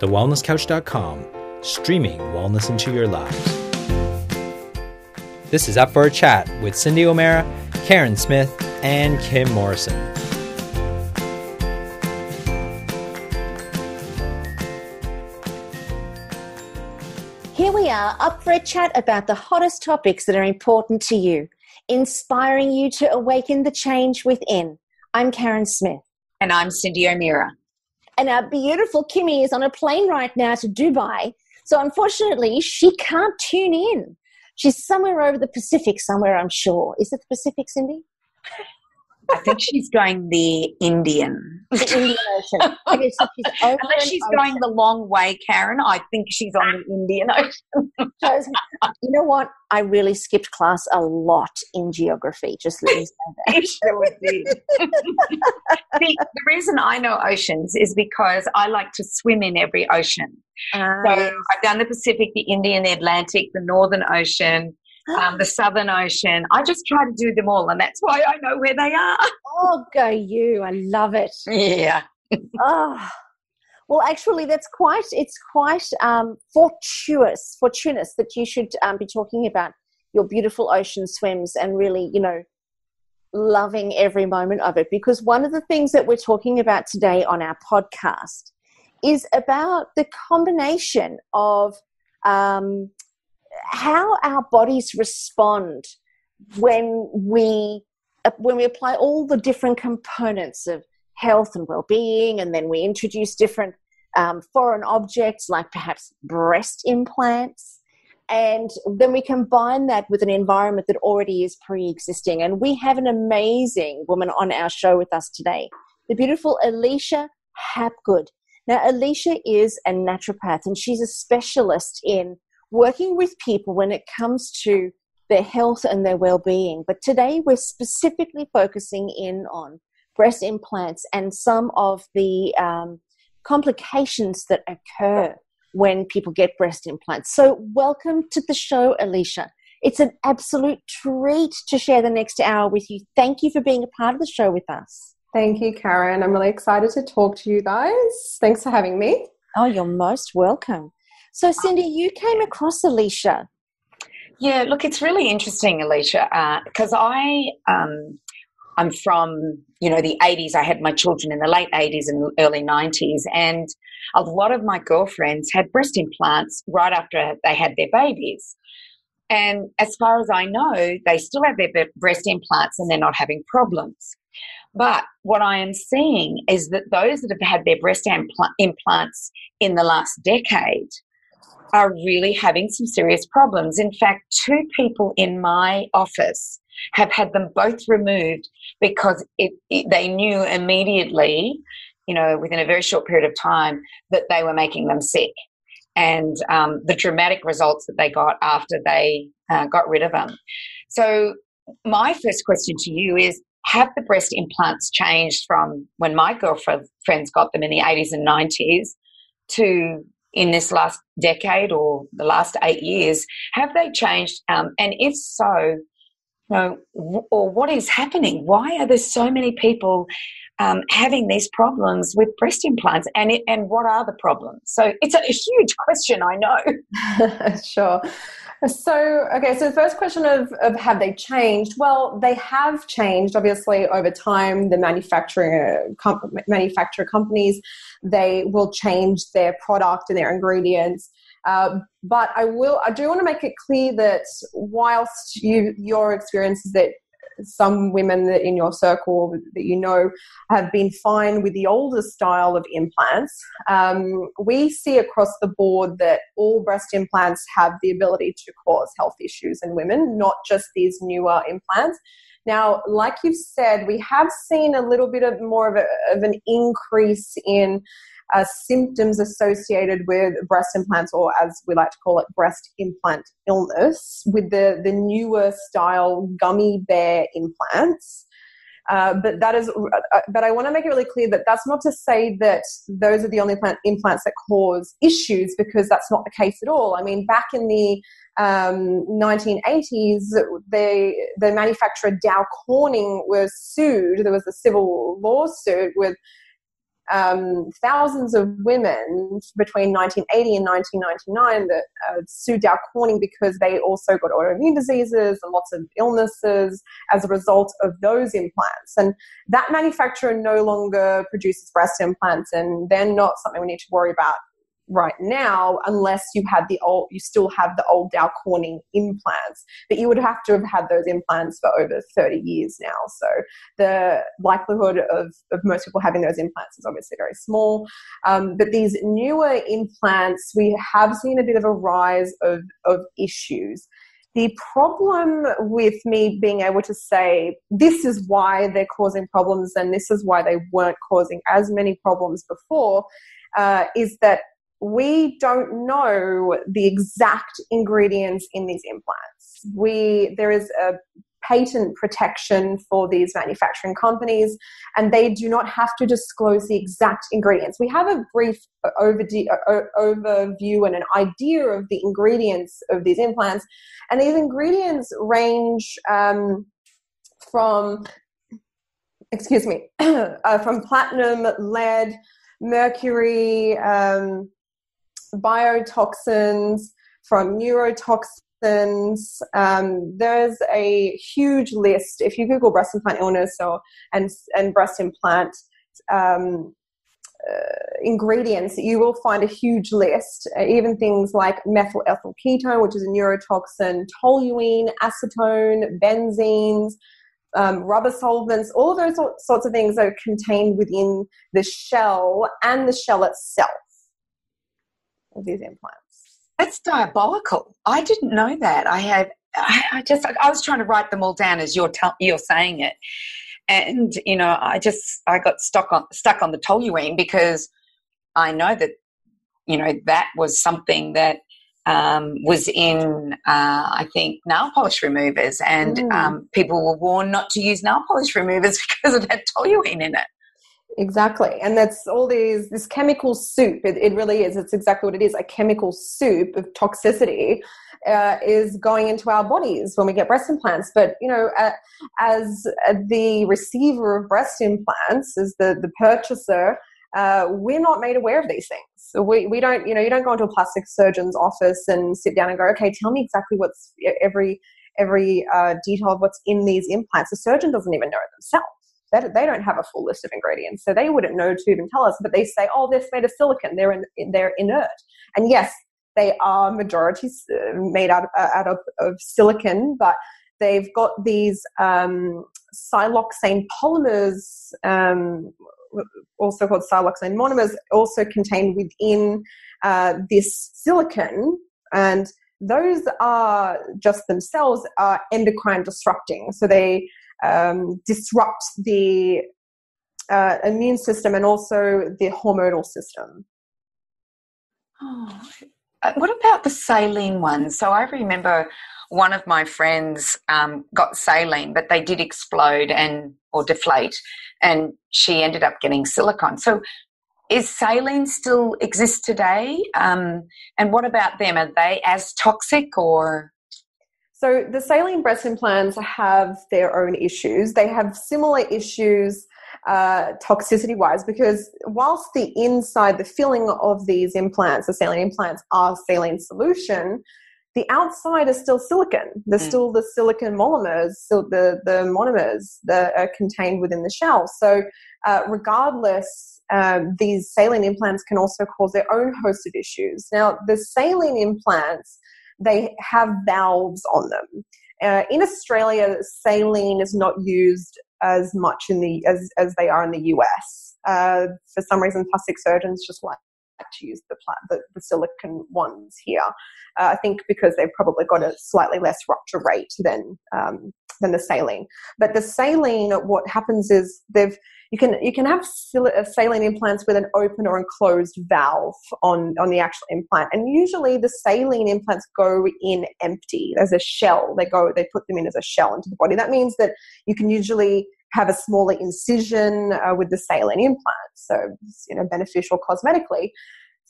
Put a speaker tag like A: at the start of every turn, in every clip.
A: thewellnesscouch.com, streaming wellness into your lives. This is Up for a Chat with Cindy O'Meara, Karen Smith, and Kim Morrison.
B: Here we are, up for a chat about the hottest topics that are important to you, inspiring you to awaken the change within. I'm Karen Smith.
C: And I'm Cindy O'Meara.
B: And our beautiful Kimmy is on a plane right now to Dubai. So unfortunately, she can't tune in. She's somewhere over the Pacific somewhere, I'm sure. Is it the Pacific, Cindy?
C: I think she's going the Indian.
B: The Indian Ocean. Okay, so she's over
C: Unless she's going the long way, Karen, I think she's on the Indian Ocean.
B: So, you know what? I really skipped class a lot in geography. Just let me say that.
C: You sure did. The reason I know oceans is because I like to swim in every ocean. So
B: Yes.
C: I've done the Pacific, the Indian, the Atlantic, the Northern Ocean, the Southern Ocean. I just try to do them all, and that's why I know where they are.
B: Oh, go you. I love it.
C: Yeah.
B: Oh. Well, actually, it's quite fortuitous that you should be talking about your beautiful ocean swims and really, loving every moment of it. Because one of the things that we're talking about today on our podcast is about the combination of how our bodies respond when we apply all the different components of health and well-being, and then we introduce different foreign objects like perhaps breast implants, and then we combine that with an environment that already is pre-existing. And we have an amazing woman on our show with us today, the beautiful Alysha Habgood. Now, Alysha is a naturopath, and she's a specialist in working with people when it comes to their health and their well-being. But today we're specifically focusing in on breast implants and some of the complications that occur when people get breast implants. So welcome to the show, Alysha. It's an absolute treat to share the next hour with you. Thank you for being a part of the show with us.
D: Thank you, Karen. I'm really excited to talk to you guys. Thanks for having me.
B: Oh, you're most welcome. So, Cindy, you came across Alysha.
C: Yeah, look, it's really interesting, Alysha, because I'm from, the 80s. I had my children in the late 80s and early 90s, and a lot of my girlfriends had breast implants right after they had their babies. And as far as I know, they still have their breast implants and they're not having problems. But what I am seeing is that those that have had their breast implants in the last decade are really having some serious problems. In fact, 2 people in my office have had them both removed because they knew immediately, within a very short period of time, that they were making them sick, and the dramatic results that they got after they got rid of them. So my first question to you is, have the breast implants changed from when my girlfriends got them in the 80s and 90s to in this last decade or the last 8 years? Have they changed? And if so, or what is happening? Why are there so many people having these problems with breast implants, and what are the problems? So it's a huge question, I know.
D: Sure. So the first question of have they changed? Well, they have changed, obviously, over time. The manufacturer companies, they will change their product and their ingredients. But I do want to make it clear that whilst your experience is that some women that in your circle that have been fine with the older style of implants, we see across the board that all breast implants have the ability to cause health issues in women, not just these newer implants. Now, like you've said, we have seen a little bit of more of an increase in symptoms associated with breast implants, or as we like to call it, breast implant illness, with the newer style gummy bear implants. But I want to make it really clear that that's not to say that those are the only implants that cause issues, because that's not the case at all. I mean, back in the 1980s, the manufacturer Dow Corning was sued. There was a civil lawsuit with thousands of women between 1980 and 1999 that sued Dow Corning because they also got autoimmune diseases and lots of illnesses as a result of those implants. And that manufacturer no longer produces breast implants, and they're not something we need to worry about right now, unless you still have the old Dow Corning implants, but you would have to have had those implants for over 30 years now. So the likelihood of most people having those implants is obviously very small. But these newer implants, we have seen a bit of a rise of issues. The problem with me being able to say this is why they're causing problems and this is why they weren't causing as many problems before is that we don't know the exact ingredients in these implants. There is a patent protection for these manufacturing companies, and they do not have to disclose the exact ingredients. We have a brief overview and an idea of the ingredients of these implants, and these ingredients range from platinum, lead, mercury, biotoxins, from neurotoxins. There's a huge list. If you Google breast implant illness and breast implant ingredients, you will find a huge list. Even things like methyl ethyl ketone, which is a neurotoxin, toluene, acetone, benzenes, rubber solvents, all of those sorts of things are contained within the shell and the shell itself of these implants.
C: That's diabolical. I didn't know that. I was trying to write them all down as you're saying it, and I got stuck on the toluene because I know that that was something that was in I think nail polish removers, and people were warned not to use nail polish removers because of that toluene in it.
D: Exactly. And that's all this chemical soup. It really is. It's exactly what it is. A chemical soup of toxicity is going into our bodies when we get breast implants. But, as the receiver of breast implants, as the purchaser, we're not made aware of these things. So we don't, you don't go into a plastic surgeon's office and sit down and go, okay, tell me exactly what's every detail of what's in these implants. The surgeon doesn't even know it themselves. They don't have a full list of ingredients, so they wouldn't know to even tell us. But they say, "Oh, they're made of silicon. They're inert." And yes, they are majority made out of silicon, but they've got these siloxane polymers, also called siloxane monomers, also contained within this silicon, and those are just themselves are endocrine disrupting. So they disrupt the immune system and also the hormonal system.
C: Oh, what about the saline ones? So I remember one of my friends got saline, but they did explode or deflate, and she ended up getting silicone. So is saline still exist today? And what about them? Are they as toxic or?
D: So the saline breast implants have their own issues. They have similar issues toxicity-wise, because whilst the inside, the filling of these implants, the saline implants, are saline solution, the outside is still silicon. There's still the silicon monomers, still the monomers that are contained within the shell. So regardless, these saline implants can also cause their own host of issues. Now, the saline implants, they have valves on them. In Australia, saline is not used as much as they are in the US. For some reason, plastic surgeons just like to use the silicon ones here. I think because they've probably got a slightly less rupture rate than the saline. But the saline, what happens is you can have saline implants with an open or enclosed valve on the actual implant, and usually the saline implants go in empty as a shell. They put them in as a shell into the body. That means that you can usually have a smaller incision with the saline implant, so it's beneficial cosmetically.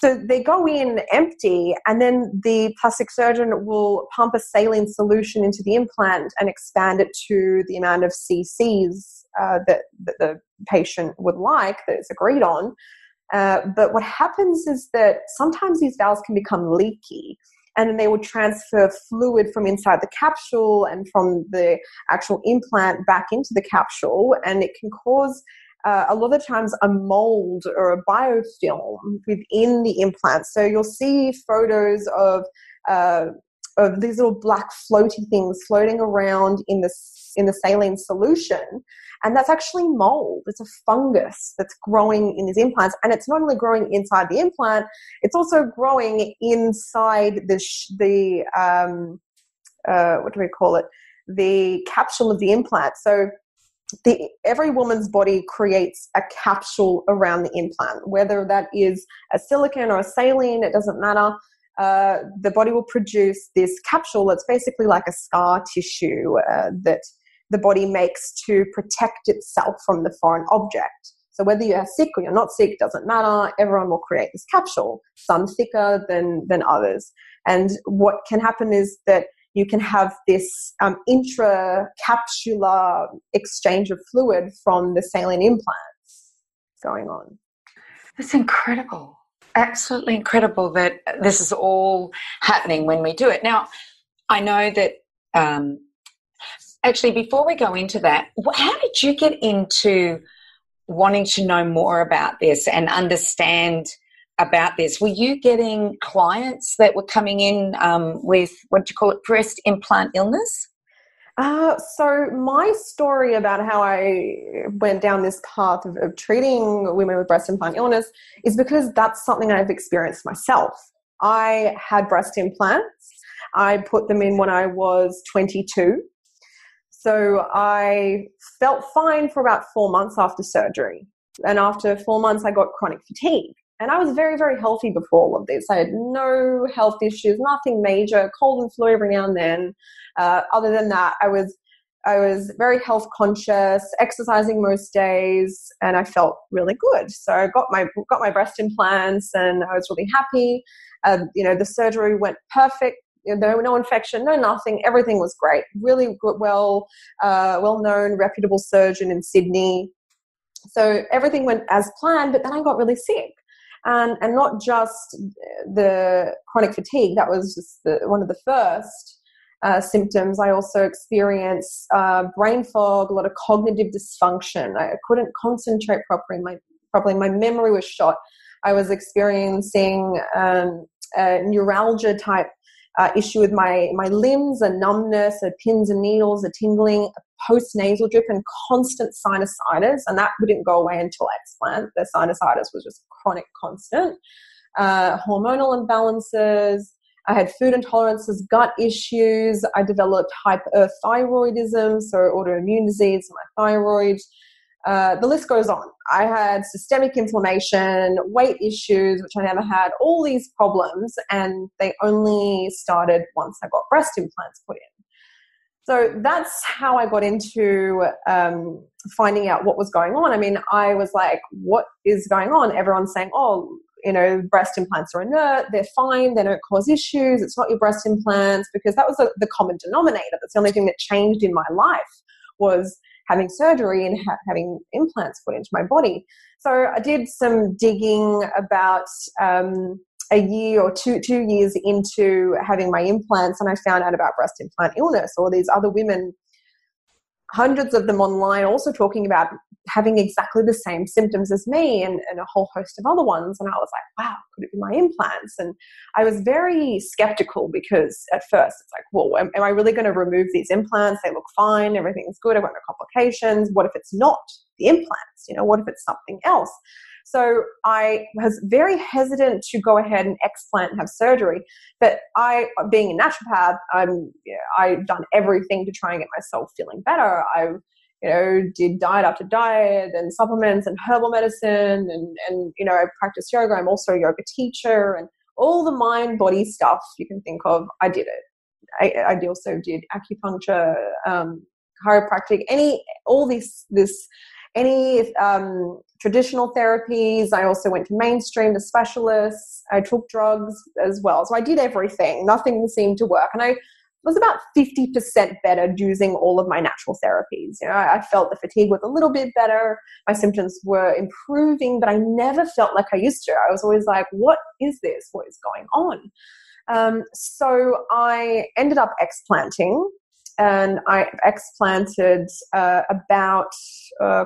D: So they go in empty, and then the plastic surgeon will pump a saline solution into the implant and expand it to the amount of cc's that the patient would like, that is agreed on. But what happens is that sometimes these valves can become leaky, and then they will transfer fluid from inside the capsule and from the actual implant back into the capsule, and it can cause a lot of times a mold or a biofilm within the implant. So you'll see photos of these little black floaty things floating around in the saline solution, and that's actually mold. It's a fungus that's growing in these implants, and it's not only growing inside the implant, it's also growing inside the what do we call it? The capsule of the implant. So every woman's body creates a capsule around the implant, whether that is a silicone or a saline, it doesn't matter. The body will produce this capsule that's basically like a scar tissue that the body makes to protect itself from the foreign object. So whether you're sick or you're not sick, doesn't matter. Everyone will create this capsule, some thicker than others. And what can happen is that you can have this intracapsular exchange of fluid from the saline implants going on.
C: That's incredible. Absolutely incredible that this is all happening when we do it. Now, I know that actually, before we go into that, how did you get into wanting to know more about this and understand about this? Were you getting clients that were coming in with, what do you call it, breast implant illness?
D: So my story about how I went down this path of treating women with breast implant illness is because that's something I've experienced myself. I had breast implants. I put them in when I was 22. So I felt fine for about 4 months after surgery. And after 4 months, I got chronic fatigue. And I was very, very healthy before all of this. I had no health issues, nothing major, cold and flu every now and then. Other than that, I was very health conscious, exercising most days, and I felt really good. So I got my breast implants, and I was really happy. The surgery went perfect. No infection, no nothing. Everything was great. Really good, well-known, reputable surgeon in Sydney. So everything went as planned, but then I got really sick. And not just the chronic fatigue, that was just one of the first symptoms. I also experienced brain fog, a lot of cognitive dysfunction. I couldn't concentrate properly. My memory was shot. I was experiencing a neuralgia type issue with my limbs, a numbness, a pins and needles, a tingling, a post-nasal drip, and constant sinusitis. And that didn't go away until explant. The sinusitis was just chronic, constant. Hormonal imbalances. I had food intolerances, gut issues. I developed hyperthyroidism, so autoimmune disease in my thyroid. The list goes on. I had systemic inflammation, weight issues, which I never had, all these problems, and they only started once I got breast implants put in. So that's how I got into finding out what was going on. I mean, I was like, what is going on? Everyone's saying, breast implants are inert, they're fine, they don't cause issues, it's not your breast implants, because that was the common denominator. That's the only thing that changed in my life was having surgery and having implants put into my body. So I did some digging about a year or two years into having my implants, and I found out about breast implant illness, or these other women, hundreds of them online, also talking about having exactly the same symptoms as me and a whole host of other ones. And I was like, wow, could it be my implants? And I was very skeptical, because at first it's like, well, am I really going to remove these implants? They look fine. Everything's good. I've got no complications. What if it's not the implants? What if it's something else? So I was very hesitant to go ahead and explant and have surgery. But I, being a naturopath, I've done everything to try and get myself feeling better. I did diet after diet and supplements and herbal medicine and I practice yoga. I'm also a yoga teacher, and all the mind body stuff you can think of, I did it. I also did acupuncture, chiropractic, any traditional therapies. I also went to mainstream, to specialists. I took drugs as well. So I did everything. Nothing seemed to work. And I was about 50% better using all of my natural therapies. You know, I felt the fatigue was a little bit better. My symptoms were improving, but I never felt like I used to. I was always like, what is this? What is going on? So I ended up explanting, and I explanted about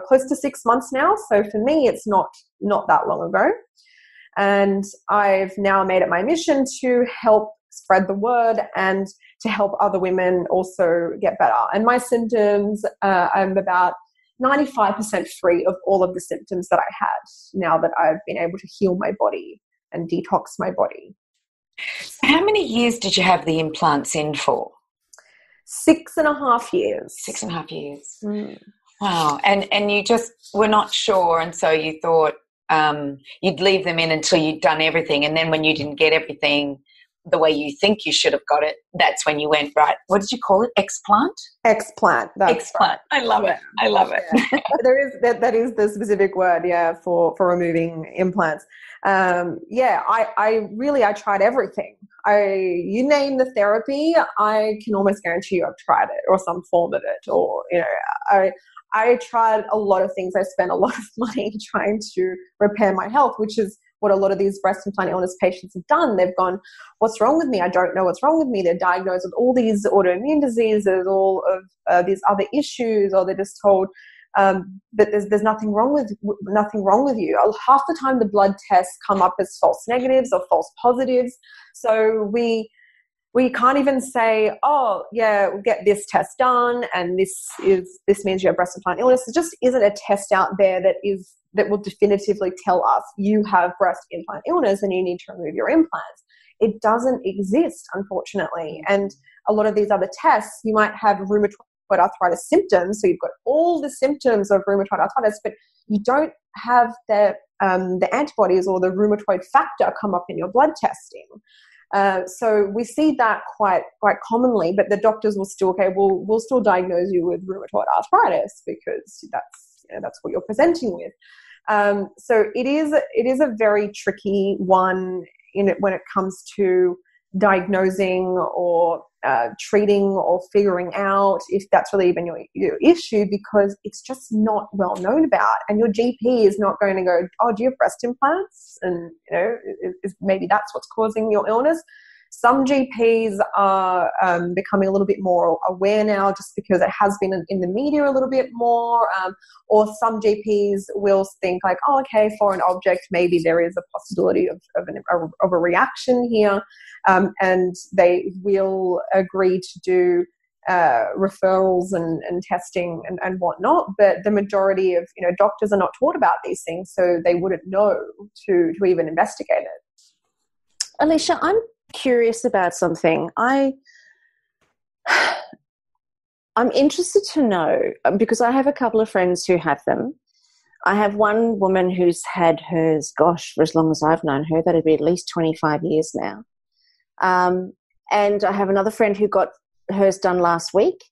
D: close to 6 months now. So for me, it's not that long ago. And I've now made it my mission to help spread the word and to help other women also get better. And my symptoms, I'm about 95% free of all of the symptoms that I had now that I've been able to heal my body and detox my body.
C: How many years did you have the implants in for?
D: 6.5 years.
C: 6.5 years.
D: Mm.
C: Wow. And you just were not sure, and so you thought you'd leave them in until you'd done everything, and then when you didn't get everything the way you think you should have got it, that's when you went, right, what did you call it? Explant?
D: Explant.
C: Explant. Right. I love it. I love it.
D: Yeah. That is the specific word, for removing implants. I tried everything. You name the therapy, I can almost guarantee you I've tried it, or some form of it, or, I tried a lot of things. I spent a lot of money trying to repair my health, which is what a lot of these breast implant illness patients have done. They've gone, what's wrong with me? I don't know what's wrong with me. They're diagnosed with all these autoimmune diseases, all of these other issues, or they're just told that there's nothing wrong with you. Half the time the blood tests come up as false negatives or false positives. So we can't even say, oh yeah, we'll get this test done, and this means you have breast implant illness. There just isn't a test out there that will definitively tell us you have breast implant illness and you need to remove your implants. It doesn't exist, unfortunately. And a lot of these other tests, you might have rheumatoid arthritis symptoms, so you've got all the symptoms of rheumatoid arthritis, but you don't have the antibodies or the rheumatoid factor come up in your blood testing. So we see that quite commonly, but the doctors will still, we'll still diagnose you with rheumatoid arthritis because that's what you're presenting with. So it is a very tricky one when it comes to diagnosing or treating or figuring out if that's really even your issue, because it's just not well known about, and your GP is not going to go, oh, do you have breast implants? And maybe that's what's causing your illness. Some GPs are becoming a little bit more aware now, just because it has been in the media a little bit more, or some GPs will think like, oh, okay, for an object, maybe there is a possibility of a reaction here, and they will agree to do referrals and testing and whatnot. But the majority of doctors are not taught about these things, so they wouldn't know to even investigate it.
B: Alysha, I'm curious about something. I'm interested to know, because I have a couple of friends who have them. I have one woman who's had hers, for as long as I've known her, that'd be at least 25 years now. And I have another friend who got hers done last week.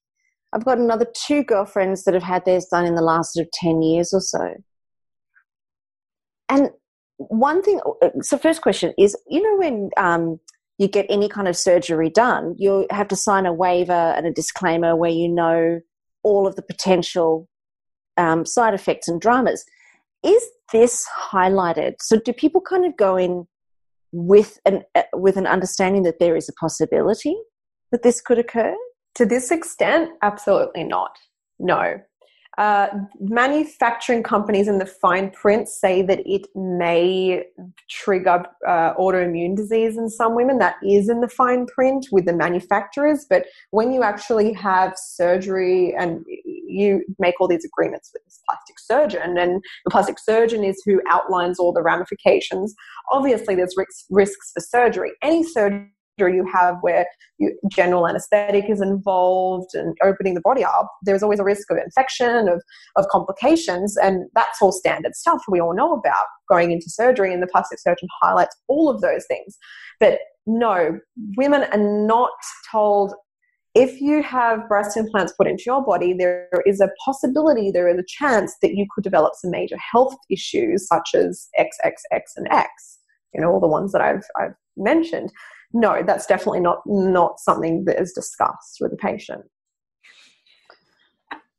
B: I've got another 2 girlfriends that have had theirs done in the last 10 years or so. And one thing, so first question is, when you get any kind of surgery done, you have to sign a waiver and a disclaimer where all of the potential side effects and dramas. Is this highlighted? So do people kind of go in with an understanding that there is a possibility that this could occur?
D: To this extent, absolutely not. No. Manufacturing companies in the fine print say that it may trigger autoimmune disease in some women. That is in the fine print with the manufacturers. But when you actually have surgery and you make all these agreements with this plastic surgeon, and the plastic surgeon is who outlines all the ramifications, obviously there's risks for surgery. Any surgery you have where general anesthetic is involved and opening the body up, there's always a risk of infection, of complications, and that's all standard stuff we all know about going into surgery, and the plastic surgeon highlights all of those things. But no, women are not told, if you have breast implants put into your body, there is a possibility, there is a chance that you could develop some major health issues such as XXX and X, all the ones that I've mentioned. no, that's definitely not something that is discussed with the patient.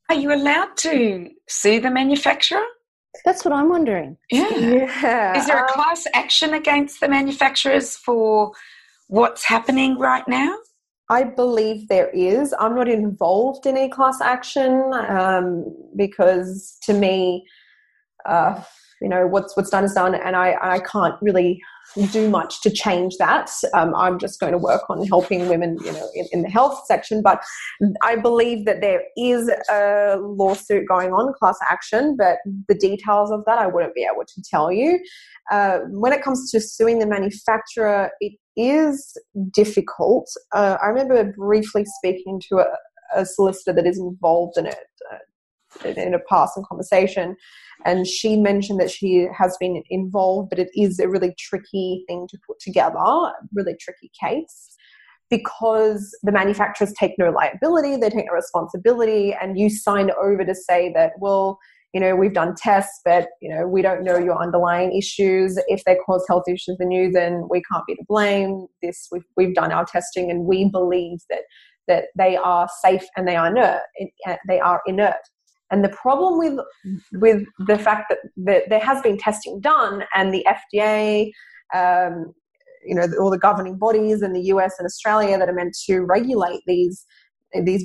C: Are you allowed to sue the manufacturer?
B: That's what I'm wondering.
D: Yeah.
C: Is there a class action against the manufacturers for what's happening right now?
D: I believe there is. I'm not involved in a class action because to me, what's done is done, and I can't really do much to change that. I'm just going to work on helping women, in the health section. But I believe that there is a lawsuit going on, class action, but the details of that I wouldn't be able to tell you. When it comes to suing the manufacturer, it is difficult. I remember briefly speaking to a solicitor that is involved in it in a passing conversation, and she mentioned that she has been involved, but it is a really tricky thing to put together, a really tricky case, because the manufacturers take no liability, they take no responsibility, and you sign over to say that, well, we've done tests, but, we don't know your underlying issues. If they cause health issues in you, then we can't be to blame. We've done our testing, and we believe that they are safe and they are inert. And the problem with the fact that there has been testing done, and the FDA, all the governing bodies in the US and Australia that are meant to regulate these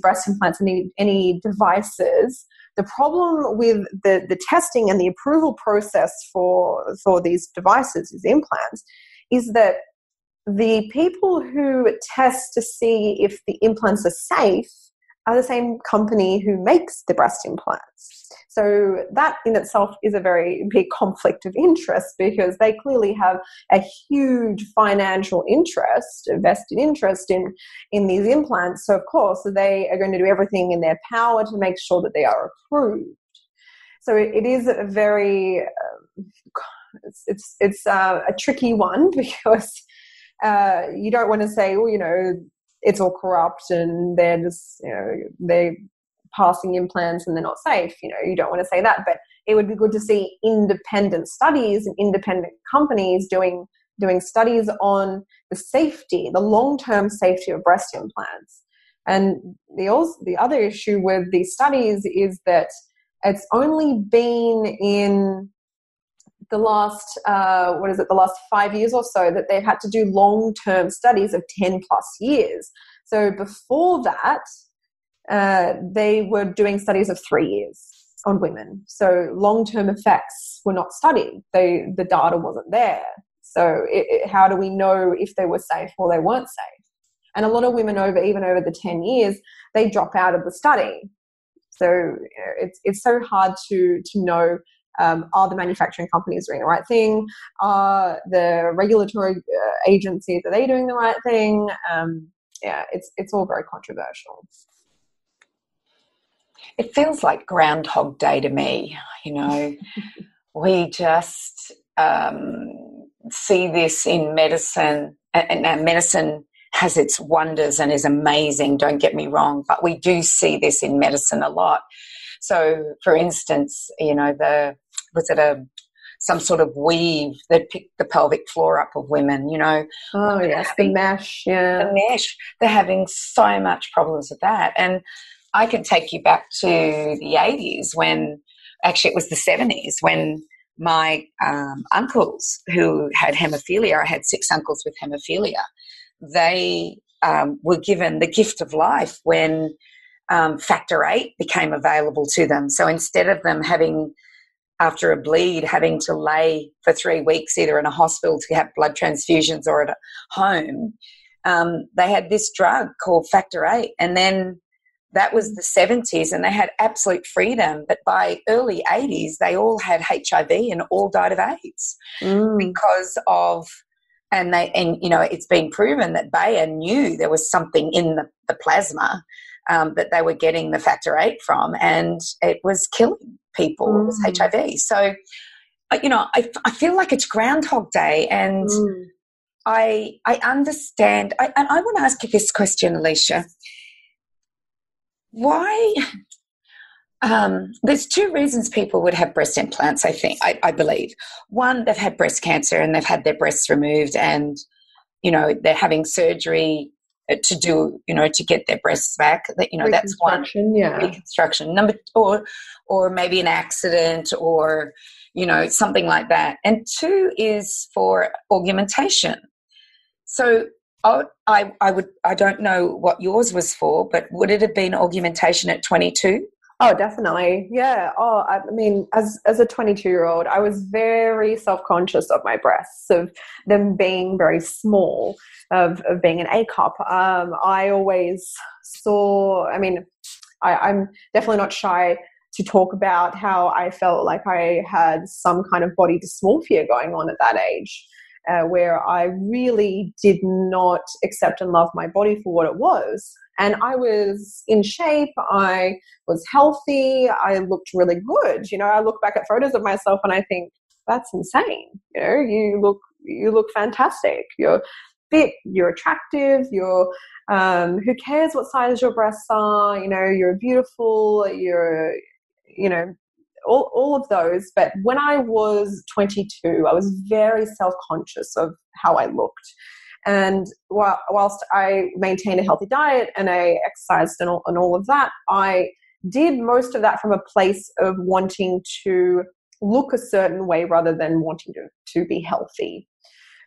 D: breast implants and any devices, the problem with the testing and the approval process for these devices, these implants, is that the people who test to see if the implants are safe are the same company who makes the breast implants. So that in itself is a very big conflict of interest, because they clearly have a huge financial interest, a vested interest in these implants. So of course they are going to do everything in their power to make sure that they are approved. So it is a very, it's a tricky one, because you don't want to say, it's all corrupt and they're just, they're passing implants and they're not safe. You don't want to say that, but it would be good to see independent studies and independent companies doing studies on the safety, the long-term safety of breast implants. And the other issue with these studies is that it's only been in the last 5 years or so that they've had to do long-term studies of 10 plus years. So before that, they were doing studies of 3 years on women. So long-term effects were not studied. The data wasn't there. So how do we know if they were safe or they weren't safe? And a lot of women even over the 10 years, they drop out of the study. So it's so hard to know, are the manufacturing companies doing the right thing? Are the regulatory agencies, are they doing the right thing? It's all very controversial.
C: It feels like Groundhog Day to me. We just see this in medicine, and medicine has its wonders and is amazing, don't get me wrong, but we do see this in medicine a lot. So, for instance, some sort of weave that picked the pelvic floor up of women,
D: Oh, yes, the mesh, yeah.
C: The mesh. They're having so much problems with that. And I can take you back to the 80s it was the 70s, when my uncles who had hemophilia, I had 6 uncles with hemophilia, they were given the gift of life when factor VIII became available to them. So instead of them after a bleed, having to lay for 3 weeks either in a hospital to have blood transfusions or at home, they had this drug called factor VIII. And then that was the 70s, and they had absolute freedom. But by early 80s, they all had HIV and all died of AIDS because of... And it's been proven that Bayer knew there was something in the plasma that they were getting the factor VIII from, and it was killing people. It was HIV. So, I feel like it's Groundhog Day, and I understand. And I want to ask you this question, Alysha. Why? There's 2 reasons people would have breast implants, I believe. One, they've had breast cancer and they've had their breasts removed, and, they're having surgery to do, to get their breasts back. That, that's one. Reconstruction. Number, or maybe an accident, or, something like that. And 2 is for augmentation. So I don't know what yours was for, but would it have been augmentation at 22?
D: Oh, definitely. Yeah. Oh, I mean, as a 22-year-old, I was very self-conscious of my breasts, of them being very small, of being an A cup. I always saw, I'm definitely not shy to talk about how I felt like I had some kind of body dysmorphia going on at that age, where I really did not accept and love my body for what it was. And I was in shape, I was healthy, I looked really good. I look back at photos of myself and I think, that's insane. You look fantastic. You're fit, you're attractive, you're, who cares what size your breasts are, you're beautiful, you're, all of those. But when I was 22, I was very self-conscious of how I looked. And whilst I maintained a healthy diet and I exercised and all of that, I did most of that from a place of wanting to look a certain way rather than wanting to be healthy.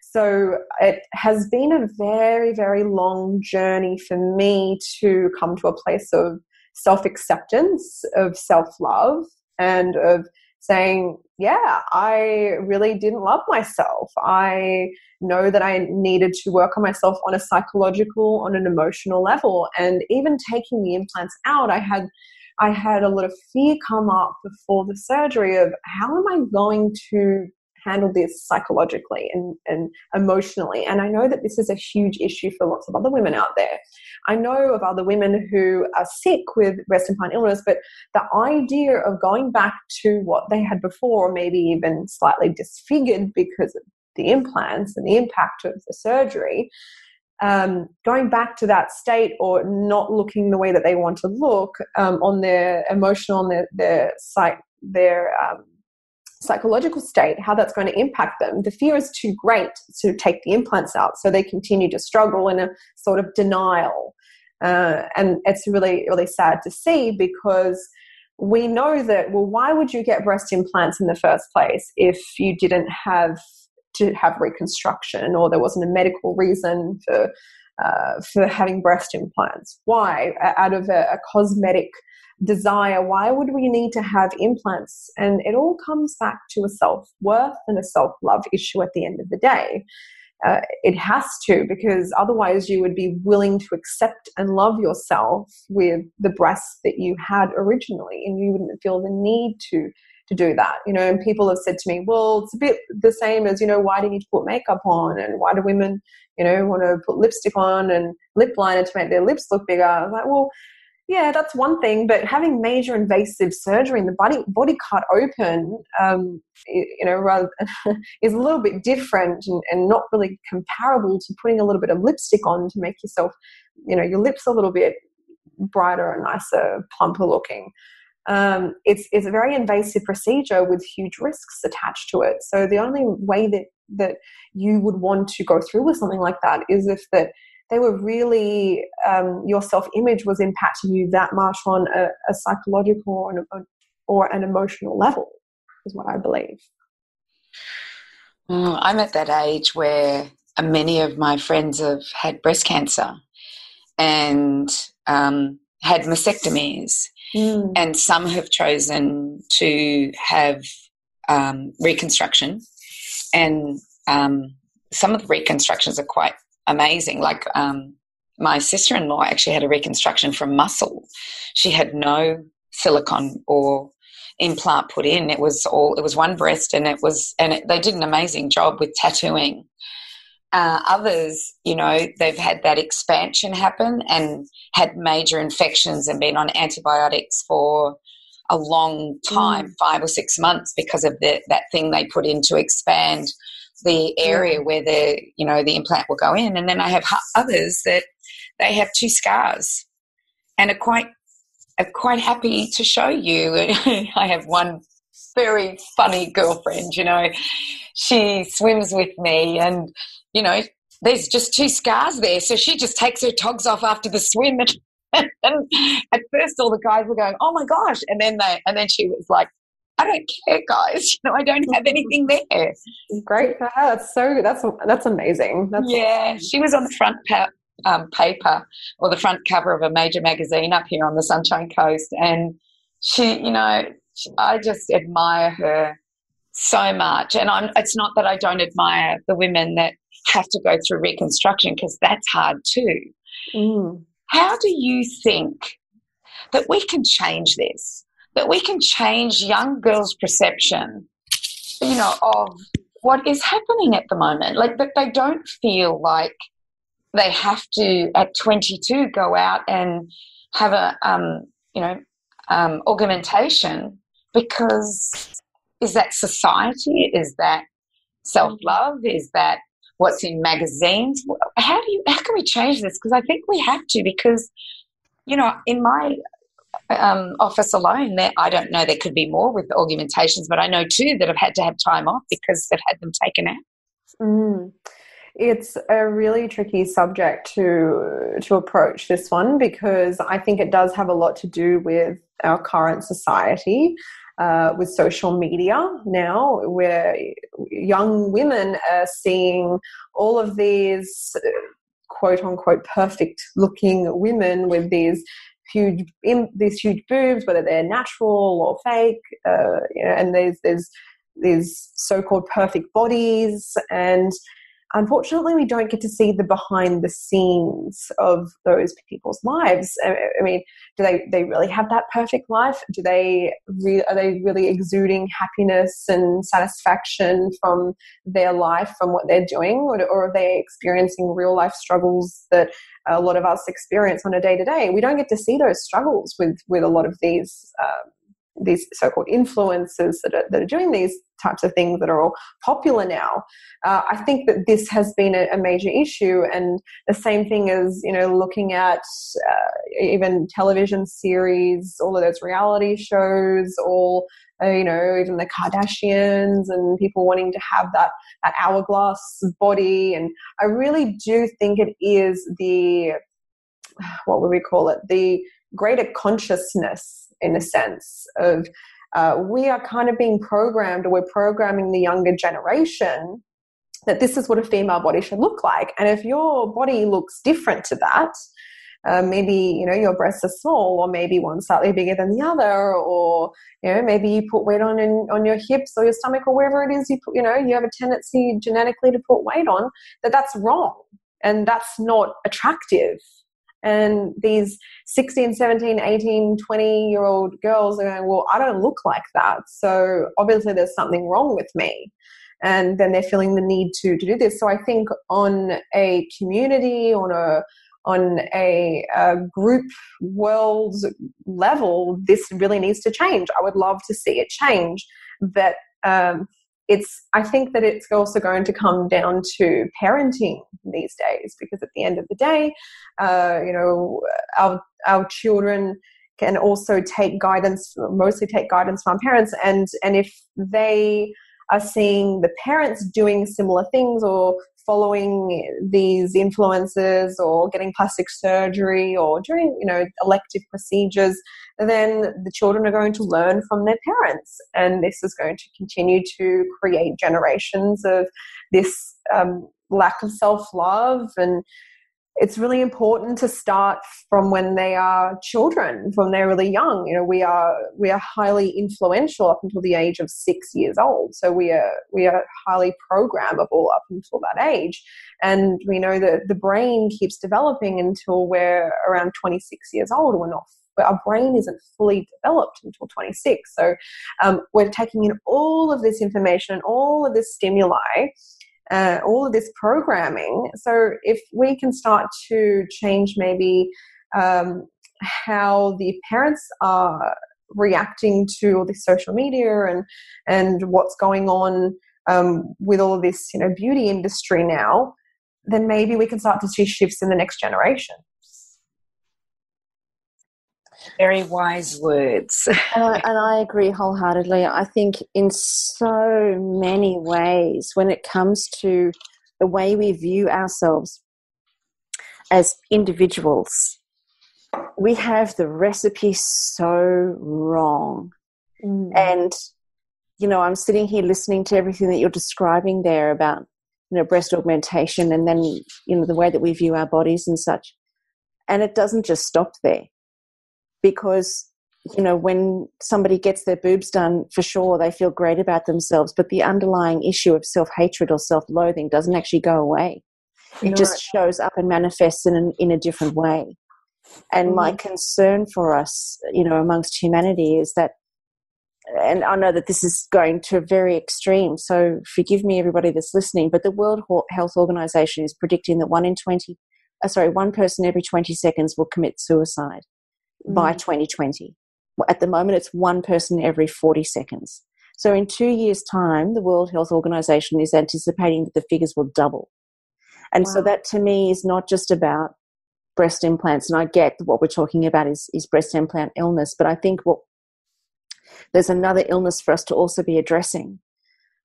D: So it has been a very, very long journey for me to come to a place of self-acceptance, of self-love, and of saying, yeah, I really didn't love myself. I know that I needed to work on myself on a psychological, on an emotional level. And even taking the implants out, I had a lot of fear come up before the surgery of how am I going to handle this psychologically and emotionally. And I know that this is a huge issue for lots of other women out there. I know of other women who are sick with breast implant illness, but the idea of going back to what they had before, maybe even slightly disfigured because of the implants and the impact of the surgery, going back to that state or not looking the way that they want to look, on their emotional, on their psychological state, how that's going to impact them. The fear is too great to take the implants out, so they continue to struggle in a sort of denial. And it's really, really sad to see, because we know that, well, why would you get breast implants in the first place if you didn't have to have reconstruction, or there wasn't a medical reason for having breast implants? Why? Out of a cosmetic desire, why would we need to have implants? And it all comes back to a self-worth and a self-love issue at the end of the day. It has to, because otherwise you would be willing to accept and love yourself with the breasts that you had originally, and you wouldn't feel the need to do that. And people have said to me, well, it's a bit the same as, why do you need to put makeup on, and why do women, want to put lipstick on and lip liner to make their lips look bigger? I was like, well, yeah, that's one thing, but having major invasive surgery and the body cut open, rather is a little bit different and not really comparable to putting a little bit of lipstick on to make yourself, your lips a little bit brighter and nicer, plumper looking. It's a very invasive procedure with huge risks attached to it. So the only way that you would want to go through with something like that is if that they were really, your self-image was impacting you that much on a psychological or an emotional level, is what I believe.
C: I'm at that age where many of my friends have had breast cancer and had mastectomies, and some have chosen to have reconstruction, and some of the reconstructions are quite amazing. Like my sister-in-law actually had a reconstruction from muscle. She had no silicone or implant put in. It was one breast, and they did an amazing job with tattooing. Others, they've had that expansion happen and had major infections and been on antibiotics for a long time, 5 or 6 months, because of that thing they put in to expand the area where the implant will go in. And then I have others that they have 2 scars and are quite happy to show you. I have one very funny girlfriend, she swims with me, and there's just 2 scars there. So she just takes her togs off after the swim. And at first all the guys were going, oh my gosh. And then she was like, I don't care, guys. I don't have anything there.
D: Great for her. That's amazing.
C: Yeah, she was on the front paper or the front cover of a major magazine up here on the Sunshine Coast. And she, I just admire her so much. And it's not that I don't admire the women that have to go through reconstruction, because that's hard too.
D: Mm.
C: How do you think that we can change this? That we can change young girls' perception, of what is happening at the moment? Like, that they don't feel like they have to, at 22, go out and have a, augmentation, because is that society? Is that self-love? Is that what's in magazines? How can we change this? Because I think we have to, because, in my office alone, I don't know, there could be more with augmentations, but I know 2 that have had to have time off because they've had them taken out.
D: Mm. It's a really tricky subject to approach, this one, because I think it does have a lot to do with our current society, with social media now, where young women are seeing all of these quote unquote perfect looking women with these huge boobs, whether they're natural or fake, and there's these so-called perfect bodies, and unfortunately we don't get to see the behind the scenes of those people's lives. I mean, do they really have that perfect life? Are they really exuding happiness and satisfaction from their life, from what they're doing, or are they experiencing real life struggles that a lot of us experience on a day-to-day? We don't get to see those struggles with a lot of these so-called influencers that are doing these types of things that are all popular now. I think that this has been a major issue, and the same thing as, looking at even television series, all of those reality shows, all, even the Kardashians and people wanting to have that hourglass body. And I really do think it is the greater consciousness, in a sense of we are kind of being programmed, or we're programming the younger generation that this is what a female body should look like. And if your body looks different to that, maybe, your breasts are small, or maybe one slightly bigger than the other, or, maybe you put weight on your hips or your stomach, or wherever it is you have a tendency genetically to put weight on, that's wrong. And that's not attractive. And these 16, 17, 18, 20-year-old girls are going, well, I don't look like that, so obviously there's something wrong with me. And then they're feeling the need to do this. So I think on a community, on a group world level, this really needs to change. I would love to see it change. But I think that it's also going to come down to parenting these days, because at the end of the day, our children can also mostly take guidance from parents. And if they are seeing the parents doing similar things, or following these influencers, or getting plastic surgery, or doing, elective procedures, then the children are going to learn from their parents. And this is going to continue to create generations of this lack of self-love. And it's really important to start from when they are children, from they're really young. We are highly influential up until the age of 6 years old. So we are highly programmable up until that age. And we know that the brain keeps developing until we're around 26 years old. But our brain isn't fully developed until 26. So we're taking in all of this information, all of this stimuli, all of this programming. So if we can start to change maybe how the parents are reacting to all this social media and what's going on with all of this beauty industry now, then maybe we can start to see shifts in the next generation.
C: Very wise words.
B: And I agree wholeheartedly. I think in so many ways, when it comes to the way we view ourselves as individuals, we have the recipe so wrong. And, I'm sitting here listening to everything that you're describing there about, breast augmentation, and then, the way that we view our bodies and such. And it doesn't just stop there, because, when somebody gets their boobs done, for sure, they feel great about themselves, but the underlying issue of self-hatred or self-loathing doesn't actually go away. It just shows up and manifests in a different way. And my concern for us, amongst humanity is that, and I know that this is going to a very extreme, so forgive me, everybody that's listening, but the World Health Organization is predicting that one person every 20 seconds will commit suicide by 2020. At the moment, it's one person every 40 seconds. So in 2 years' time, the World Health Organization is anticipating that the figures will double. And so that, to me, is not just about breast implants. And I get that what we're talking about is breast implant illness, but I think there's another illness for us to also be addressing,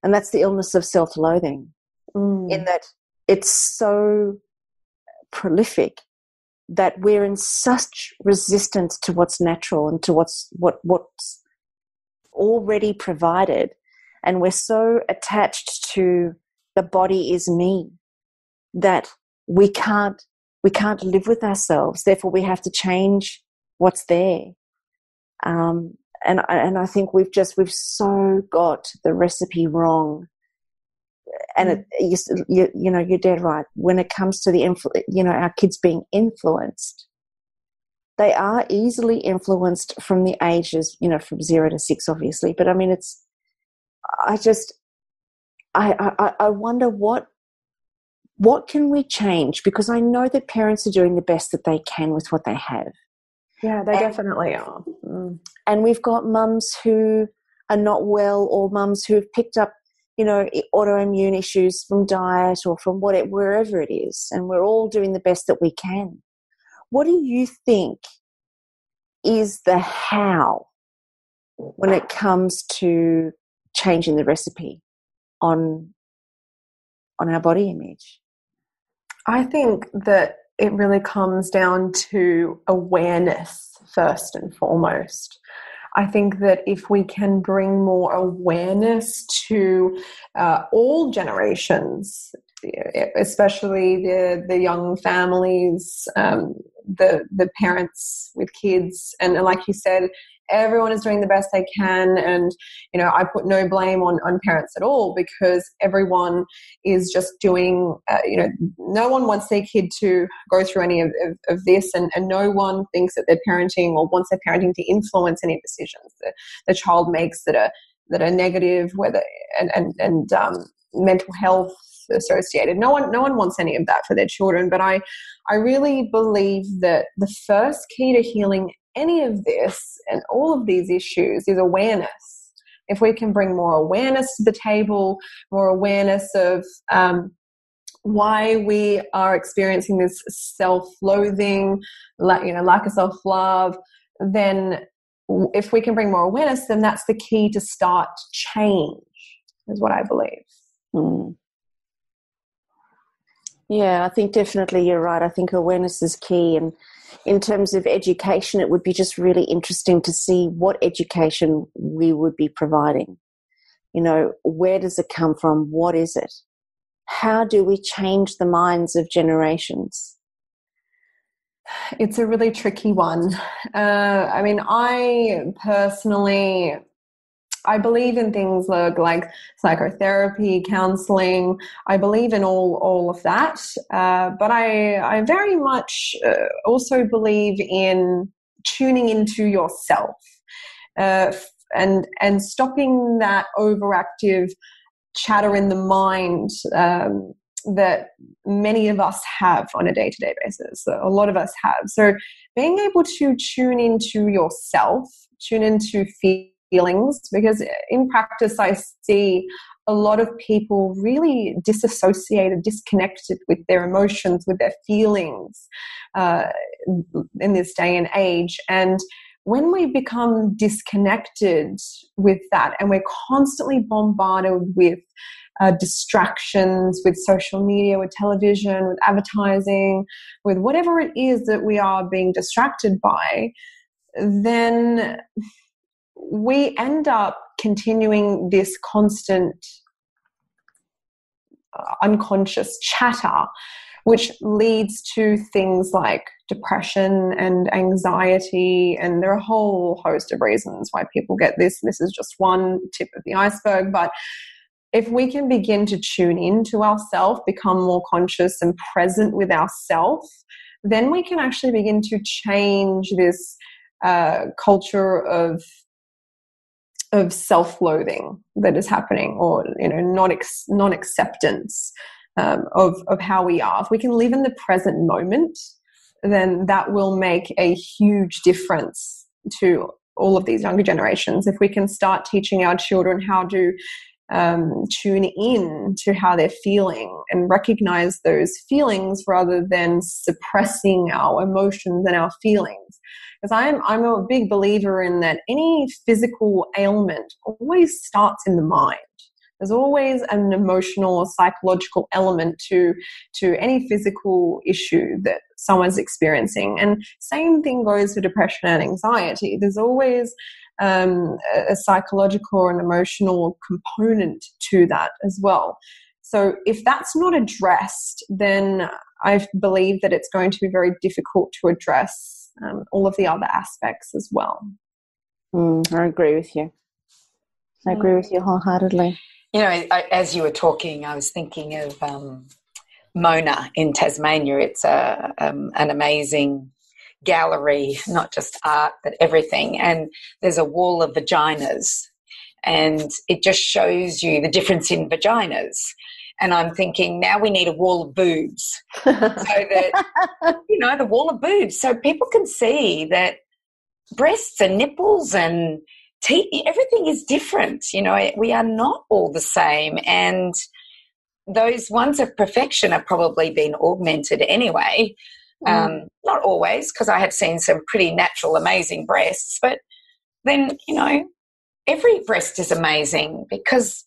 B: and that's the illness of self-loathing, in that it's so prolific that we're in such resistance to what's natural and to what's already provided, and we're so attached to the body is me that we can't live with ourselves. Therefore, we have to change what's there. And I think we've so got the recipe wrong. And you're dead right. When it comes to our kids being influenced, they are easily influenced from the ages, from 0 to 6, obviously. But I mean, I wonder what can we change? Because I know that parents are doing the best that they can with what they have.
D: Yeah, they definitely are.
B: And we've got mums who are not well, or mums who have picked up, autoimmune issues from diet or from wherever it is. And we're all doing the best that we can. What do you think is the how when it comes to changing the recipe on our body image?
D: I think that it really comes down to awareness first and foremost. I think that if we can bring more awareness to all generations, especially the young families, the parents with kids, and like you said, everyone is doing the best they can, and I put no blame on parents at all, because everyone is just doing no one wants their kid to go through any of this, and no one thinks that they're parenting or wants their parenting to influence any decisions that the child makes that are negative, whether and mental health associated. No one wants any of that for their children. But I really believe that the first key to healing any of this and all of these issues is awareness. If we can bring more awareness to the table, more awareness of why we are experiencing this self-loathing, lack of self-love, then if we can bring more awareness, then that's the key to start change, is what I believe.
B: Yeah, I think definitely you're right. I think awareness is key. And in terms of education, it would be just really interesting to see what education we would be providing. Where does it come from? What is it? How do we change the minds of generations?
D: It's a really tricky one. I mean, I personally, I believe in things like psychotherapy, counseling. I believe in all of that. But I very much also believe in tuning into yourself and stopping that overactive chatter in the mind that many of us have on a day-to-day basis. A lot of us have. So being able to tune into yourself, tune into feelings, because in practice I see a lot of people really disassociated, disconnected with their emotions, with their feelings in this day and age. And when we become disconnected with that, and we're constantly bombarded with distractions with social media, with television, with advertising, with whatever it is that we are being distracted by, then we end up continuing this constant unconscious chatter, which leads to things like depression and anxiety. And there are a whole host of reasons why people get this. This is just one tip of the iceberg. But if we can begin to tune into ourselves, become more conscious and present with ourselves, then we can actually begin to change this culture of self-loathing that is happening, or non-acceptance of how we are. If we can live in the present moment, then that will make a huge difference to all of these younger generations. If we can start teaching our children how to tune in to how they're feeling and recognize those feelings rather than suppressing our emotions and our feelings. Because I'm a big believer in that any physical ailment always starts in the mind. There's always an emotional or psychological element to any physical issue that someone's experiencing. And same thing goes for depression and anxiety. There's always a psychological and emotional component to that as well. So if that's not addressed, then I believe that it's going to be very difficult to address all of the other aspects as well.
B: I agree with you. I agree with you wholeheartedly.
C: You know, as you were talking, I was thinking of Mona in Tasmania. It's an amazing gallery, not just art, but everything. And there's a wall of vaginas, and it just shows you the difference in vaginas. And I'm thinking, now we need a wall of boobs. So that, the wall of boobs, so people can see that breasts and nipples and teeth, everything is different. We are not all the same. And those ones of perfection have probably been augmented anyway. Not always, because I have seen some pretty natural, amazing breasts. But then, every breast is amazing, because